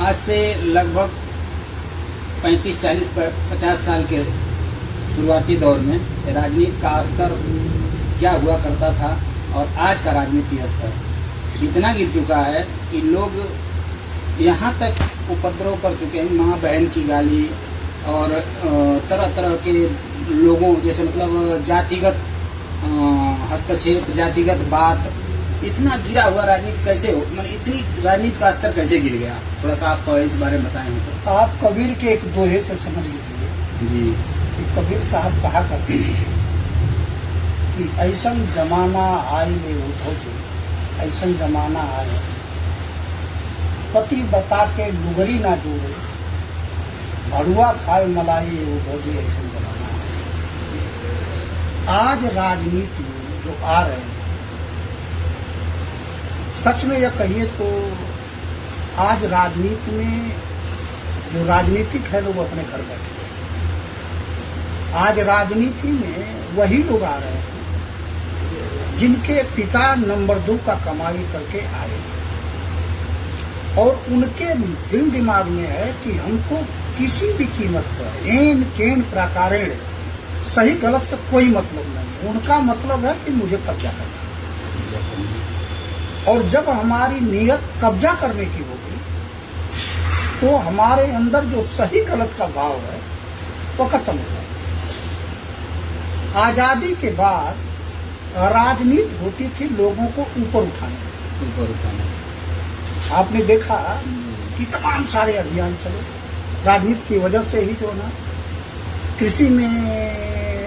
आज से लगभग 35, 40, 50 साल के शुरुआती दौर में राजनीति का स्तर क्या हुआ करता था और आज का राजनीति स्तर इतना गिर चुका है कि लोग यहाँ तक उपद्रव कर चुके हैं। माँ बहन की गाली और तरह तरह के लोगों जैसे मतलब जातिगत हस्तक्षेप, जातिगत बात, इतना गिरा हुआ राजनीति कैसे हो, मतलब इतनी राजनीति का स्तर कैसे गिर गया? थोड़ा सा आप इस बारे में बताएं हमको। आप कबीर के एक दोहे से समझ लीजिए जी। कि कबीर साहब कहा करते हैं कि ऐसन जमाना आए ले उठो जी, ऐसन जमाना आए पति बता के लुगरी ना जोड़े, भड़ुआ खाए मलाई उठो जी, ऐसन जमाना आए। आज राजनीति में जो आ रहे हैं, सच में यह कहिए तो आज राजनीति में जो राजनीतिक है लोग अपने घर बैठे। आज राजनीति में वही लोग आ रहे हैं जिनके पिता नंबर 2 का कमाई करके आए और उनके दिल दिमाग में है कि हमको किसी भी कीमत पर एन केन प्रकारेण सही गलत से कोई मतलब नहीं। उनका मतलब है कि मुझे कब्जा करना, और जब हमारी नीयत कब्जा करने की होगी तो हमारे अंदर जो सही गलत का भाव है वो खत्म हो जाएगा। आजादी के बाद राजनीति होती थी लोगों को ऊपर उठाने। आपने देखा कि तमाम सारे अभियान चले राजनीति की वजह से ही, जो ना कृषि में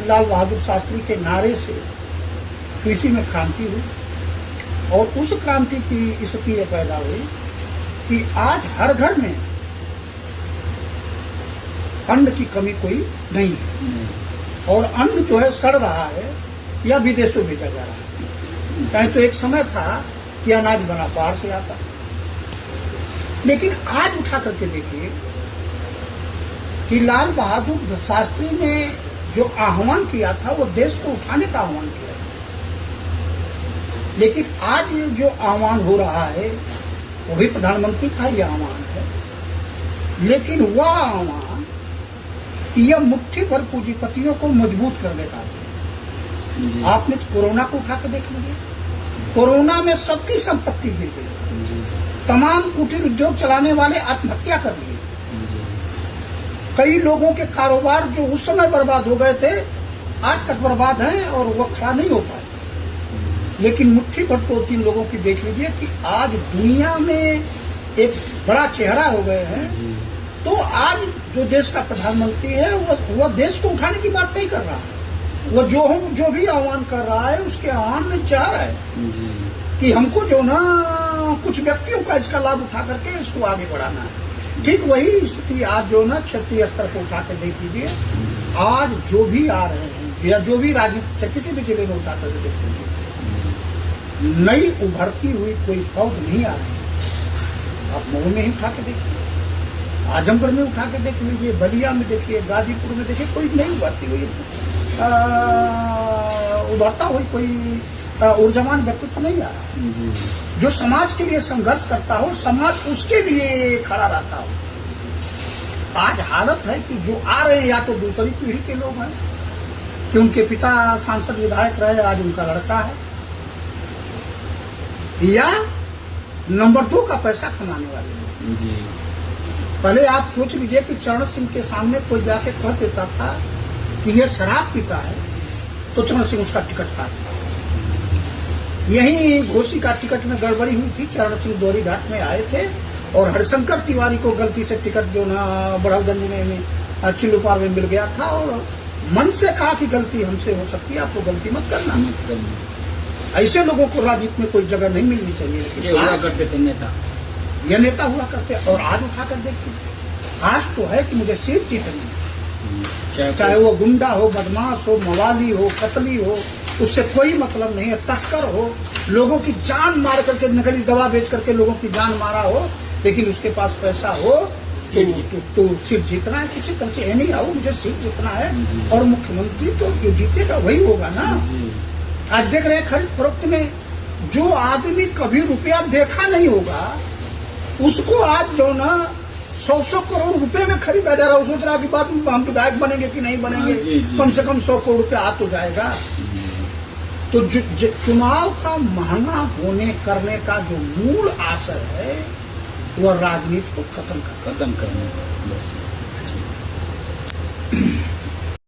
लाल बहादुर शास्त्री के नारे से कृषि में क्रांति हुई और उस क्रांति की स्थिति यह पैदा हुई कि आज हर घर में अन्न की कमी कोई नहीं है और अन्न जो है सड़ रहा है या विदेशों भेजा जा रहा है। कहीं तो एक समय था कि अनाज बना बाहर से आता, लेकिन आज उठा करके देखिए कि लाल बहादुर शास्त्री ने जो आह्वान किया था वो देश को उठाने का आह्वान किया, लेकिन आज जो आह्वान हो रहा है वो भी प्रधानमंत्री का ही आह्वान है, लेकिन वह आह्वान यह मुट्ठी भर पूंजीपतियों को मजबूत करने का है। आपने कोरोना को उठा कर देख लीजिए, कोरोना में सबकी संपत्ति गिर गई, तमाम कुटीर उद्योग चलाने वाले आत्महत्या कर लिए, कई लोगों के कारोबार जो उस समय बर्बाद हो गए थे आज तक बर्बाद हैं और वह खड़ा नहीं हो पाए। लेकिन मुट्ठी भर 2-3 लोगों की देख लीजिए कि आज दुनिया में एक बड़ा चेहरा हो गए हैं। तो आज जो देश का प्रधानमंत्री है वह देश को उठाने की बात नहीं कर रहा है, वो जो भी आह्वान कर रहा है उसके आह्वान में चाह रहा है कि हमको जो ना कुछ व्यक्तियों का इसका लाभ उठा करके इसको आगे बढ़ाना है। ठीक वही स्थिति आज जो ना क्षेत्रीय स्तर पर उठा कर देख लीजिए, आज जो भी आ रहे हैं या जो भी राजनीति किसी भी जिले में उठा कर देख लीजिए, नई उभरती हुई कोई फौज नहीं आ रही है। आप मऊ में ही उठा के देखिए, आजमगढ़ में उठा के देख लीजिए, बलिया में देखिए, गाजीपुर में देखिए, कोई नहीं उभरती हुई उभरता हुई कोई ऊर्जावान व्यक्तित्व नहीं आ रहा जो समाज के लिए संघर्ष करता हो, समाज उसके लिए खड़ा रहता हो। आज हालत है कि जो आ रहे हैं या तो दूसरी पीढ़ी के लोग हैं कि उनके पिता सांसद विधायक रहे, आज उनका लड़का है, या नंबर 2 का पैसा कमाने वाले लोग। पहले आप सोच लीजिए कि चरण सिंह के सामने कोई जाके कह देता था कि यह शराब पीता है तो चरण सिंह उसका टिकट काटता। यही घोसी का टिकट में गड़बड़ी हुई थी, चरण सिंह दोहरी घाट में आए थे और हरिशंकर तिवारी को गलती से टिकट जो ना बड़हलगंज में चिल्लूपार में मिल गया था और मन से कहा कि गलती हमसे हो सकती है, आपको गलती मत करना। ऐसे लोगों को राजनीति में कोई जगह नहीं मिलनी चाहिए, लेकिन हुआ करते थे नेता, ये नेता हुआ करते। और आज उठाकर देखिए, आज तो है कि मुझे सीट जीतनी है, चाहे वो गुंडा हो, बदमाश हो, मवाली हो, कतली हो, उससे कोई मतलब नहीं है। तस्कर हो, लोगों की जान मार करके, नकली दवा बेच करके लोगों की जान मारा हो, लेकिन उसके पास पैसा हो तो सीट जीतना है। किसी तरह से नहीं आओ, मुझे सीट जीतना है और मुख्यमंत्री तो जो जीतेगा वही होगा ना। आज देख रहे हैं खरीद फरोख्त में जो आदमी कभी रुपया देखा नहीं होगा उसको आज जो ना 100 करोड़ रुपए में खरीदा जा रहा है। सोच रहा कि बाद में हम विधायक बनेंगे कि नहीं बनेंगे, जी, जी। कम से कम 100 करोड़ रुपए आ तो जाएगा। तो चुनाव का महंगा होने करने का जो मूल आशय है वह राजनीति को खत्म करने बस।